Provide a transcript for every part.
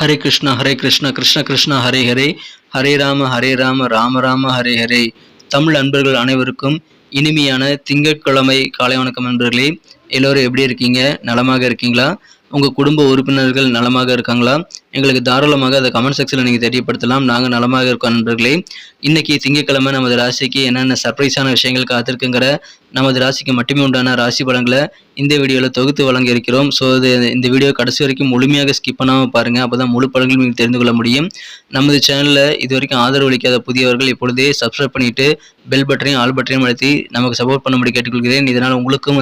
ஹரே கிருஷ்ணா கிருஷ்ண கிருஷ்ணா ஹரே ஹரே, ஹரே ராம ராம ராம ஹரே ஹரே. தமிழ் அன்பர்கள் அனைவருக்கும் இனிமையான திங்கட்கிழமை காலை வணக்கம் நண்பர்களே. எல்லோரும் எப்படி இருக்கீங்க? நலமாக இருக்கீங்களா? உங்கள் குடும்ப உறுப்பினர்கள் நலமாக இருக்காங்களா? எங்களுக்கு தாராளமாக அதை கமெண்ட் செக்ஷனில் நீங்கள் தெரியப்படுத்தலாம். நாங்கள் நலமாக இருக்கோம் நண்பர்களே. இன்றைக்கி திங்கட்கிழமை நமது ராசிக்கு என்னென்ன சர்ப்ரைஸான விஷயங்கள் காத்திருக்குங்கிற நமது ராசிக்கு மட்டுமே உண்டான ராசி பலன்களை இந்த வீடியோவில் தொகுத்து வழங்க இருக்கிறோம். ஸோ இந்த வீடியோ கடைசி வரைக்கும் முழுமையாக ஸ்கிப் பண்ணாமல் பாருங்கள். அப்போ தான் முழு பலன்கள் நீங்கள் தெரிந்து கொள்ள முடியும். நமது சேனலில் இது வரைக்கும் ஆதரவு அளிக்காத புதியவர்கள் இப்பொழுதே சப்ஸ்கிரைப் பண்ணிவிட்டு பெல் பட்டனையும் ஆல் பட்டனையும் அழுத்தி நமக்கு சப்போர்ட் பண்ணும்படி கேட்டுக்கொள்கிறேன். இதனால் உங்களுக்கும்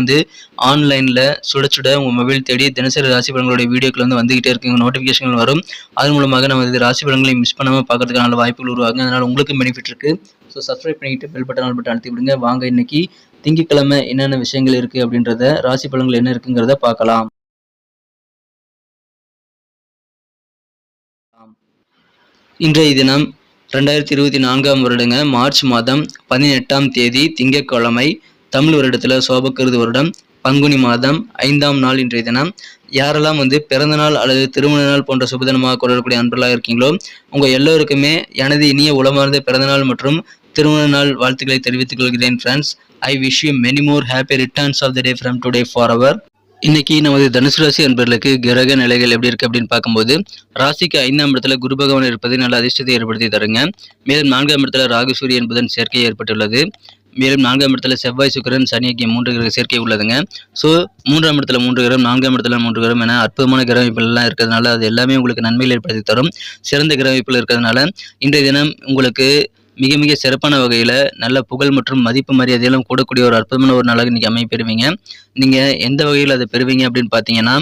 ஆன்லைனில் சுட உங்கள் மொபைல் தேடி தினசரி ராசி பலன்களுடைய வீடியோக்கள் வந்துகிட்டே இருக்குங்க, நோட்டிஃபிகேஷன்கள் வரும். அதன் மூலமாக நமது ராசி பலன்களை மிஸ் பண்ணாமல் பார்க்கறதுக்கான நல்ல வாய்ப்புகள் உருவாகும். அதனால் உங்களுக்கும் பெனிஃபிட் இருக்குது. ஸோ சப்ஸ்கிரைப் பண்ணிக்கிட்டு பெல் பட்டன் ஆல் பட்டன் அழுத்தி விடுங்க. வாங்க இன்னைக்கு திங்கட்கிழமை என்னென்ன விஷயங்கள் இருக்குது அப்படின்றத, ராசி பலன்கள் என்ன இருக்குங்கிறத பார்க்கலாம். இன்றைய தினம் 2024ஆம் வருடங்க மார்ச் மாதம் 18ஆம் தேதி திங்கட்கிழமை, தமிழ் வருடத்தில் சோபக்கிருது வருடம் பங்குனி மாதம் 5ஆம் நாள் இன்றைய தினம். யாரெல்லாம் பிறந்த நாள் அல்லது திருமண நாள் போன்ற சுபதினமாக கொண்டாடக்கூடிய அன்பர்களாக இருக்கீங்களோ உங்கள் எல்லோருக்குமே எனது இனிய உளமார்ந்த பிறந்தநாள் மற்றும் திருமண நாள் வாழ்த்துக்களை தெரிவித்துக் கொள்கிறேன் friends. I wish you many more happy returns of the day from today for அவர். இன்னைக்கு நமது தனுசு ராசி அன்பர்களுக்கு கிரக நிலைகள் எப்படி இருக்கு அப்படின்னு பார்க்கும்போது, ராசிக்கு 5ஆம் இடத்துல குரு பகவான் இருப்பது நல்ல அதிர்ஷ்டத்தை ஏற்படுத்தி தருங்க. மேலும் 4ஆம் இடத்துல ராகு சூரியன் என்பதன் சேர்க்கை ஏற்பட்டுள்ளது. மேலும் 4ஆம் இடத்துல செவ்வாய் சுக்கிரன் சனி ஆகிய 3 கிரக சேர்க்கை உள்ளதுங்க. ஸோ 3ஆம் இடத்துல 3 கிரகம், 4ஆம் இடத்துல 3 கிரகம் என அற்புதமான கிரக அமைப்புகள் எல்லாம் இருக்கிறதுனால அது எல்லாமே உங்களுக்கு நன்மைகள் ஏற்படுத்தி தரும். சிறந்த கிரக அமைப்புகள் இருக்கிறதுனால இன்றைய தினம் உங்களுக்கு மிக மிக சிறப்பான வகையில் நல்ல புகழ் மற்றும் மதிப்பு மரியாதையெல்லாம் கூடக்கூடிய ஒரு அற்புதமான ஒரு நாளாக இன்றைக்கி அமைப்பெறுவீங்க. நீங்கள் எந்த வகையில் அதை பெறுவீங்க அப்படின்னு பார்த்தீங்கன்னா,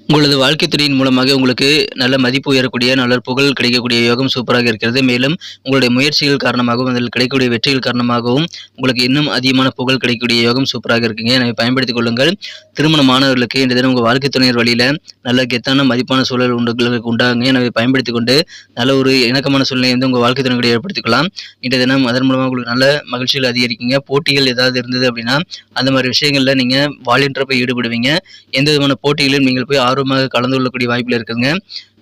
உங்களது வாழ்க்கை துறையின் மூலமாக உங்களுக்கு நல்ல மதிப்பு உயரக்கூடிய நல்ல புகழ் கிடைக்கக்கூடிய யோகம் சூப்பராக இருக்கிறது. மேலும் உங்களுடைய முயற்சிகள் காரணமாகவும் அதில் கிடைக்கக்கூடிய வெற்றிகள் காரணமாகவும் உங்களுக்கு இன்னும் அதிகமான புகழ் கிடைக்கக்கூடிய யோகம் சூப்பராக இருக்குங்க. எனவே பயன்படுத்திக் கொள்ளுங்கள். திருமணமானவர்களுக்கு இந்த தினம் உங்கள் வாழ்க்கை துணையர் வழியில் நல்ல கெத்தான மதிப்பான சூழல் உண்டாகுங்க. எனவே பயன்படுத்தி கொண்டு நல்ல ஒரு இணக்கமான சூழ்நிலை உங்கள் வாழ்க்கை துணையை ஏற்படுத்திக்கலாம். இன்றைய தினம் அதன் மூலமாக உங்களுக்கு நல்ல மகிழ்ச்சிகள் அதிகரிக்குங்க. போட்டிகள் ஏதாவது இருந்தது அப்படின்னா அந்த மாதிரி விஷயங்களில் நீங்கள் வாலண்டியராக போய் ஈடுபடுவீங்க. எந்த விதமான போட்டிகளிலும் நீங்கள் போய் ஆர்வமாக கலந்து கொள்ளக்கூடிய வாய்ப்பில் இருக்குதுங்க.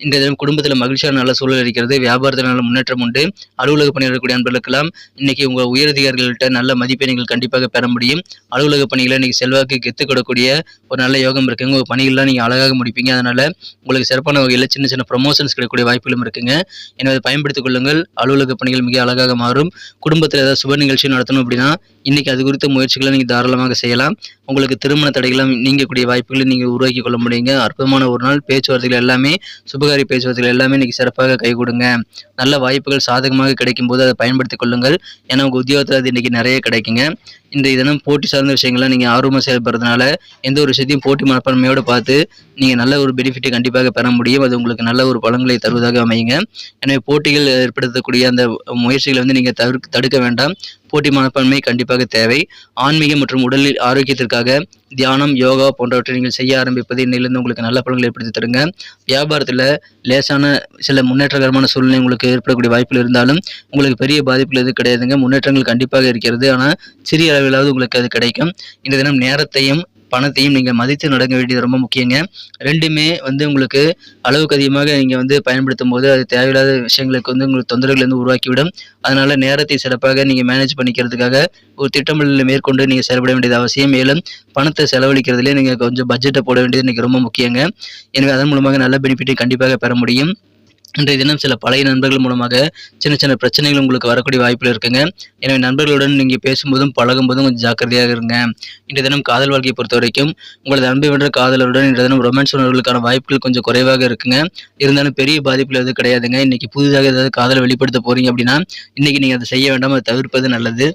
இன்றைய தினம் குடும்பத்தில் மகிழ்ச்சியான நல்ல சூழல் இருக்கிறது. வியாபாரத்தில் நல்ல முன்னேற்றம் உண்டு. அலுவலக பணியாளர்களுடைய அன்பர்களுக்கெல்லாம் இன்னைக்கு உங்கள் உயரதிகாரிகள்கிட்ட நல்ல மதிப்பை நீங்கள் கண்டிப்பாக பெற முடியும். அலுவலக பணிகளை இன்னைக்கு செல்வாக்கு கெத்துக்கூடக்கூடிய ஒரு நல்ல யோகம் இருக்குங்க. உங்கள் பணிகள்லாம் நீங்கள் அழகாக முடிப்பீங்க. அதனால உங்களுக்கு சிறப்பான வகையில் சின்ன சின்ன ப்ரமோஷன்ஸ் கிடைக்கக்கூடிய வாய்ப்புகளும் இருக்குங்க. எனவே பயன்படுத்திக் கொள்ளுங்கள். அலுவலக பணிகள் மிக அழகாக மாறும். குடும்பத்தில் ஏதாவது சுப நிகழ்ச்சி நடத்தணும் அப்படின்னா இன்னைக்கு அது குறித்த முயற்சிகளை நீங்கள் தாராளமாக செய்யலாம். உங்களுக்கு திருமண தடைகளும் நீங்கக்கூடிய வாய்ப்புகளை நீங்கள் உருவாக்கி கொள்ள முடியுங்க. அற்புதமான ஒரு நாள். பேச்சுவார்த்தைகள் எல்லாமே சுபகாரி பேச்சுவார்த்தைகள் எல்லாமே இன்னைக்கு சிறப்பாக கை கொடுங்க. நல்ல வாய்ப்புகள் சாதகமாக கிடைக்கும் போது அதை பயன்படுத்திக் கொள்ளுங்கள். ஏன்னா உங்கள் உத்தியோகத்தில் அது இன்னைக்கு நிறைய கிடைக்குங்க. இன்றைய தினம் போட்டி சார்ந்த விஷயங்கள்லாம் நீங்கள் ஆர்வமாக செயல்படுறதுனால எந்த ஒரு விஷயத்தையும் போட்டி மனப்பான்மையோடு பார்த்து நீங்கள் நல்ல ஒரு பெனிஃபிட்டை கண்டிப்பாக பெற முடியும். அது உங்களுக்கு நல்ல ஒரு பலன்களை தருவதாக அமையுங்க. எனவே போட்டிகள் ஏற்படுத்தக்கூடிய அந்த முயற்சிகளை நீங்கள் தடுக்க வேண்டாம். போட்டி மனப்பான்மை கண்டிப்பாக தேவை. ஆன்மீகம் மற்றும் உடலில் ஆரோக்கியத்திற்காக தியானம், யோகா போன்றவற்றை நீங்கள் செய்ய ஆரம்பிப்பது இன்னையிலிருந்து உங்களுக்கு நல்ல பலன்களை ஏற்படுத்தி தருங்க. வியாபாரத்தில் லேசான சில முன்னேற்றகரமான சூழ்நிலை உங்களுக்கு ஏற்படக்கூடிய வாய்ப்புகள் இருந்தாலும் உங்களுக்கு பெரிய பாதிப்புகள் எதுவும் கிடையாதுங்க. முன்னேற்றங்கள் கண்டிப்பாக இருக்கிறது. ஆனால் சிறிய அளவிலாவது உங்களுக்கு அது கிடைக்கும். இந்த தினம் நேரத்தையும் பணத்தையும் நீங்கள் மதித்து நடக்க வேண்டியது ரொம்ப முக்கியங்க. ரெண்டுமே உங்களுக்கு அளவுக்கு அதிகமாக நீங்கள் பயன்படுத்தும் போது அது தேவையில்லாத விஷயங்களுக்கு உங்களுக்கு தொந்தரவுகள் உருவாக்கிவிடும். அதனால நேரத்தை சிறப்பாக நீங்கள் மேனேஜ் பண்ணிக்கிறதுக்காக ஒரு திட்டமிடலை மேற்கொண்டு நீங்கள் செயல்பட வேண்டியது அவசியம். மேலும் பணத்தை செலவழிக்கிறதுலேயே நீங்கள் கொஞ்சம் பட்ஜெட்டை போட வேண்டியது இன்றைக்கி ரொம்ப முக்கியங்க. எனவே அதன் மூலமாக நல்ல பெனிஃபிட்டை கண்டிப்பாக பெற முடியும். இன்றைய தினம் சில பழைய நண்பர்கள் மூலமாக சின்ன சின்ன பிரச்சனைகள் உங்களுக்கு வரக்கூடிய வாய்ப்பில் இருக்குங்க. எனவே நண்பர்களுடன் நீங்கள் பேசும்போதும் பழகும்போதும் கொஞ்சம் ஜாக்கிரதையாக இருங்க. இன்றைய தினம் காதல் வாழ்க்கையை பொறுத்த வரைக்கும் உங்களது அன்பை வென்ற காதலருடன் இன்றைய தினம் ரொமான்ஸ் உணர்வுகளுக்கான வாய்ப்புகள் கொஞ்சம் குறைவாக இருக்குங்க. இருந்தாலும் பெரிய பாதிப்புகள் எதுவும் கிடையாதுங்க. இன்னைக்கு புதிதாக ஏதாவது காதலை வெளிப்படுத்த போறீங்க அப்படின்னா இன்னைக்கு நீங்கள் அதை செய்ய வேண்டாம், அதை தவிர்ப்பது நல்லது.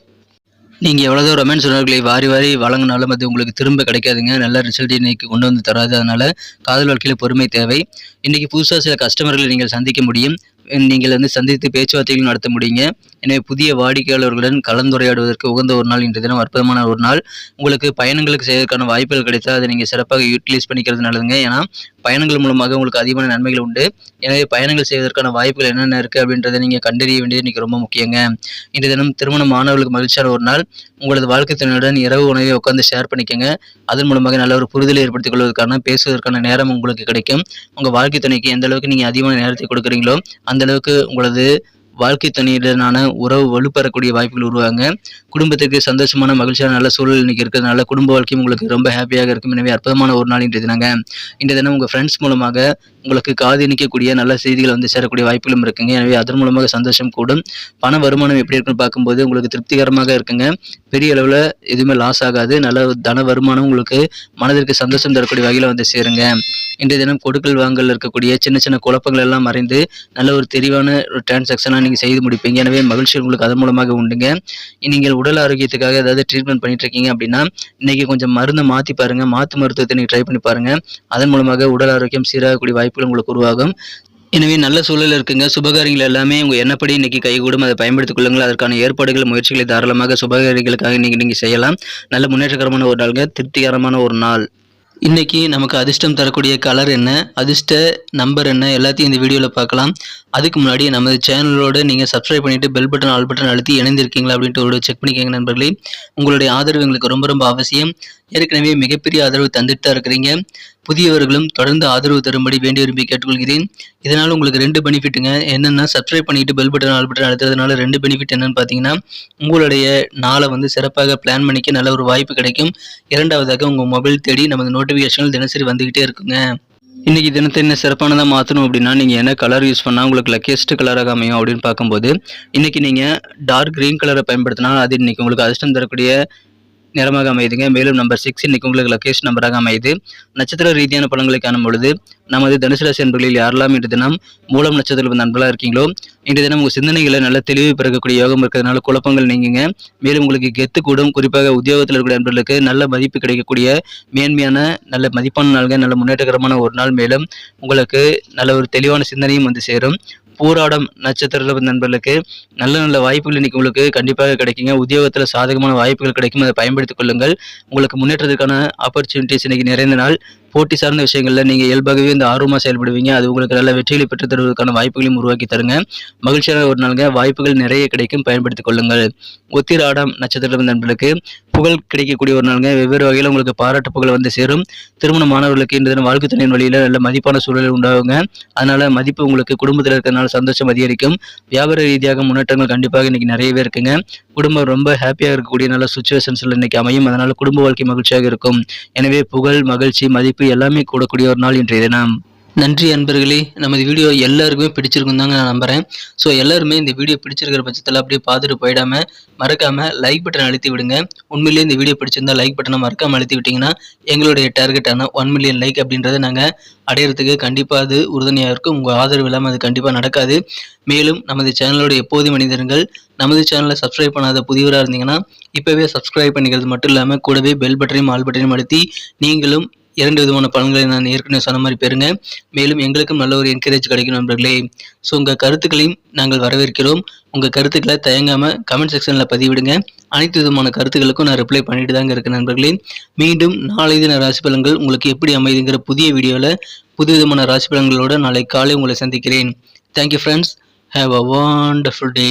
நீங்கள் எவ்வளோதான் ரொமான்ஸ் உணர்வுகளை வாரி வாரி வழங்கினாலும் அது உங்களுக்கு திரும்ப கிடைக்காதுங்க. நல்ல ரிசல்ட் இன்னைக்கு கொண்டு தராது. அதனால் காதல் வாழ்க்கையில் பொறுமை தேவை. இன்றைக்கி புதுசாக சில கஸ்டமர்களை நீங்கள் சந்திக்க முடியும். நீங்கள் வந்து சந்தித்து பேச்சுவார்த்தைகள் நடத்த முடியுங்க. எனவே புதிய வாடிக்கையாளர்களுடன் கலந்துரையாடுவதற்கு உகந்த ஒரு நாள் இன்றைய தினம். அற்புதமான ஒரு நாள். உங்களுக்கு பயணங்களுக்கு செய்வதற்கான வாய்ப்புகள் கிடைத்தால் அதை நீங்கள் சிறப்பாக யூட்டிலைஸ் பண்ணிக்கிறது நல்லதுங்க. ஏன்னா பயணங்கள் மூலமாக உங்களுக்கு அதிகமான நன்மைகள் உண்டு. எனவே பயணங்கள் செய்வதற்கான வாய்ப்புகள் என்னென்ன இருக்குது அப்படின்றத நீங்கள் கண்டறிய வேண்டியது இன்றைக்கி ரொம்ப முக்கியங்க. இன்றைய தினம் திருமணம் மாணவர்களுக்கு மகிழ்ச்சியான ஒரு நாள். உங்களது வாழ்க்கை துணையுடன் இரவு உணவை உட்காந்து ஷேர் பண்ணிக்கோங்க. அதன் மூலமாக நல்ல ஒரு புரிதலை ஏற்படுத்திக் கொள்வதற்கான பேசுவதற்கான நேரம் உங்களுக்கு கிடைக்கும். உங்கள் வாழ்க்கை துணைக்கு எந்த அளவுக்கு நீங்கள் அதிகமான நேரத்தை கொடுக்குறீங்களோ அந்த அளவுக்கு உங்களது வாழ்க்கை துணையுடனான உறவு வலுப்பெறக்கூடிய வாய்ப்புகள் உருவாங்க. குடும்பத்துக்கு சந்தோஷமான மகிழ்ச்சியான நல்ல சூழல் இன்னைக்கு இருக்குது. நல்ல குடும்ப வாழ்க்கையும் உங்களுக்கு ரொம்ப ஹாப்பியாக இருக்கும். எனவே அற்புதமான ஒரு நாள் இன்றைய தினங்க. இன்றைய தினம் உங்கள் ஃப்ரெண்ட்ஸ் மூலமாக உங்களுக்கு காது இணைக்கக்கூடிய நல்ல செய்திகள் வந்து சேரக்கூடிய வாய்ப்புகளும் இருக்குங்க. எனவே அதன் மூலமாக சந்தோஷம் கூடும். பண வருமானம் எப்படி இருக்குன்னு பார்க்கும்போது உங்களுக்கு திருப்திகரமாக இருக்குங்க. பெரிய அளவில் எதுவுமே லாஸ் ஆகாது. நல்ல தன வருமானம் உங்களுக்கு மனதிற்கு சந்தோஷம் தரக்கூடிய வகையில் வந்து சேருங்க. இன்றைய தினம் கொடுக்கல் வாங்கல் இருக்கக்கூடிய சின்ன சின்ன குழப்பங்கள் எல்லாம் மறைந்து நல்ல ஒரு தெளிவான ஒரு டிரான்சாக்ஷனாக நீங்கள் செய்து முடிப்பீங்க. எனவே மகிழ்ச்சி உங்களுக்கு அதன் மூலமாக உண்டுங்க. நீங்கள் உடல் ஆரோக்கியத்துக்காக ஏதாவது ட்ரீட்மெண்ட் பண்ணிட்டு இருக்கீங்க அப்படின்னா இன்னைக்கு கொஞ்சம் மருந்தை மாற்றி பாருங்க. மாற்று மருத்துவத்தை நீங்கள் ட்ரை பண்ணி பாருங்க. அதன் மூலமாக உடல் ஆரோக்கியம் சீராகக்கூடிய வாய்ப்புகள் உங்களுக்கு உருவாகும். எனவே நல்ல சூழல் இருக்குங்க. சுபகாரியங்கள் எல்லாமே உங்கள் எண்ணப்படி இன்னைக்கு கைகூடும். அதை பயன்படுத்திக் கொள்ளுங்கள். அதற்கான ஏற்பாடுகள் முயற்சிகளை தாராளமாக சுபகாரியங்களுக்காக நீங்கள் செய்யலாம். நல்ல முன்னேற்றகரமான ஒரு நாளுங்க. திருப்திகரமான ஒரு நாள். இன்னைக்கு நமக்கு அதிர்ஷ்டம் தரக்கூடிய கலர் என்ன, அதிர்ஷ்ட நம்பர் என்ன, எல்லாத்தையும் இந்த வீடியோவில் பார்க்கலாம். அதுக்கு முன்னாடி நமது சேனலோடு நீங்கள் சப்ஸ்கிரைப் பண்ணிவிட்டு பெல் பட்டன் ஆல் பட்டன் அழுத்தி இணைந்திருக்கீங்களா அப்படின்ட்டு ஒரு செக் பண்ணிக்கோங்க நண்பர்களே. உங்களுடைய ஆதரவு எங்களுக்கு ரொம்ப ரொம்ப அவசியம். ஏற்கனவே மிகப்பெரிய ஆதரவு தந்துட்டு தான் இருக்கிறீங்க. புதியவர்களும் தொடர்ந்து ஆதரவு தரும்படி வேண்டி விரும்பி கேட்டுக்கொள்கிறேன். இதனால் உங்களுக்கு 2 பெனிஃபிட்டுங்க. என்னென்னா சப்ஸ்கிரைப் பண்ணிவிட்டு பெல் பட்டன் ஆல் பட்டன் அழுத்துறதுனால 2 பெனிஃபிட் என்னென்னு பார்த்தீங்கன்னா உங்களுடைய நாளை வந்து சிறப்பாக பிளான் பண்ணிக்க நல்ல ஒரு வாய்ப்பு கிடைக்கும். இரண்டாவதாக உங்கள் மொபைல் தேடி நமது நோட்டிஃபிகேஷன்கள் தினசரி வந்துக்கிட்டே இருக்குங்க. இன்றைக்கி தினத்தை என்ன சிறப்பானதாக மாற்றணும் அப்படின்னா நீங்கள் என்ன கலர் யூஸ் பண்ணால் உங்களுக்கு லக்கியஸ்ட் கலராக அமையும் அப்படின்னு பார்க்கும்போது இன்றைக்கி நீங்கள் டார்க் க்ரீன் கலரை பயன்படுத்தினால் அது இன்றைக்கி உங்களுக்கு அதிர்ஷ்டம் தரக்கூடிய நிறமாக அமையுதுங்க. மேலும் நம்பர் 6 இன்னைக்கு உங்களுக்கு லக்கேஷ் நம்பராக அமையுது. நட்சத்திர ரீதியான பலன்களை காணும் பொழுது நமது தனுசு ராசி அன்பர்களில் யாரெல்லாம் இன்று தினம் மூலம் நட்சத்திரம் நண்பர்களாக இருக்கீங்களோ இன்று தினம் உங்கள் சிந்தனைகளை நல்ல தெளிவு பிறக்கக்கூடிய யோகம் இருக்கிறதுனால குழப்பங்கள் நீங்குங்க. மேலும் உங்களுக்கு கெத்து கூடும். குறிப்பாக உத்தியோகத்தில் இருக்கக்கூடிய நண்பர்களுக்கு நல்ல மதிப்பு கிடைக்கக்கூடிய மேன்மையான நல்ல மதிப்பான நாள்கள், நல்ல முன்னேற்றகரமான ஒரு நாள். மேலும் உங்களுக்கு நல்ல ஒரு தெளிவான சிந்தனையும் வந்து சேரும். பூராடம் நட்சத்திர நண்பர்களுக்கு நல்ல நல்ல வாய்ப்புகள் இன்னைக்கு உங்களுக்கு கண்டிப்பாக கிடைக்குங்க. உத்தியோகத்தில் சாதகமான வாய்ப்புகள் கிடைக்கும். அதை பயன்படுத்திக் கொள்ளுங்கள். உங்களுக்கு முன்னேற்றத்துக்கான ஆப்பர்ச்சுனிட்டிஸ் இன்னைக்கு நிறைந்த நாள். போட்டி சார்ந்த விஷயங்களில் நீங்கள் இயல்பாகவே இந்த ஆர்வமாக செயல்படுவீங்க. அது உங்களுக்கு நல்ல வெற்றிகளை பெற்றுத் தருவதற்கான வாய்ப்புகளையும் உருவாக்கி தருங்க. மகிழ்ச்சியான ஒரு நாளுங்க. வாய்ப்புகள் நிறைய கிடைக்கும். பயன்படுத்திக் கொள்ளுங்கள். உத்திராடம் நட்சத்திரம் நண்பர்களுக்கு புகழ் கிடைக்கக்கூடிய ஒரு நாளுங்க. வெவ்வேறு வகையில் உங்களுக்கு பாராட்டு புகழ் வந்து சேரும். திருமண மாணவர்களுக்கு இன்று தினம் வாழ்க்கை துணையின் வழியில் நல்ல மதிப்பான சூழல் உண்டாகுங்க. அதனால மதிப்பு உங்களுக்கு குடும்பத்தில் இருக்கிறதுனால சந்தோஷம் அதிகரிக்கும். வியாபார ரீதியாக முன்னேற்றங்கள் கண்டிப்பாக இன்னைக்கு நிறையவே இருக்குங்க. குடும்பம் ரொம்ப ஹாப்பியாக இருக்கக்கூடிய நல்ல சுச்சுவேஷன்ஸ்ல இன்னைக்கு அமையும். அதனால குடும்ப வாழ்க்கை மகிழ்ச்சியாக இருக்கும். எனவே புகழ், மகிழ்ச்சி, மதிப்பு எல்லாமே கூடக்கூடிய ஒரு நாள் இன்றைய தினம். நன்றி அன்பர்களே. நமது வீடியோ எல்லாருக்குமே பிடிச்சிருக்கும் தாங்க நான் நம்புகிறேன். ஸோ எல்லாருமே இந்த வீடியோ பிடிச்சிருக்கிற பட்சத்தில் அப்படியே பார்த்துட்டு போயிடாமல் மறக்காமல் லைக் பட்டன் அழுத்தி விடுங்க. உண்மையிலேயே இந்த வீடியோ பிடிச்சிருந்தா லைக் பட்டனை மறக்காமல் அழுத்தி விட்டிங்கன்னா எங்களுடைய டார்கெட்டான 1 மில்லியன் லைக் அப்படின்றத நாங்கள் அடையிறதுக்கு கண்டிப்பாக அது உறுதுணையாக இருக்கும். உங்கள் ஆதரவு இல்லாமல் அது கண்டிப்பாக நடக்காது. மேலும் நமது சேனலோட எப்போதும் மனிதர்கள் நமது சேனலை சப்ஸ்கிரைப் பண்ணாத புதியவராக இருந்தீங்கன்னா இப்போவே சப்ஸ்கிரைப் பண்ணிக்கிறது மட்டும் இல்லாமல் கூடவே பெல் பட்டனையும் ஆல் பட்டனையும் அழுத்தி நீங்களும் 2 விதமான பலன்களை நான் ஏற்கனவே சொன்ன மாதிரி பெறுங்க. மேலும் எங்களுக்கும் நல்ல ஒரு என்கரேஜ் கிடைக்கும் நண்பர்களே. ஸோ உங்கள் கருத்துக்களையும் நாங்கள் வரவேற்கிறோம். உங்கள் கருத்துக்களை தயங்காமல் கமெண்ட் செக்ஷனில் பதிவிடுங்க. அனைத்து விதமான கருத்துக்களுக்கும் நான் ரிப்ளை பண்ணிட்டு தாங்க இருக்கேன் நண்பர்களே. மீண்டும் நாளை தின ராசி பலன்கள் உங்களுக்கு எப்படி அமைதுங்கிற புதிய வீடியோவில் புது விதமான ராசி பலன்களோடு நாளை காலை உங்களை சந்திக்கிறேன். Thank you friends. Have a wonderful day.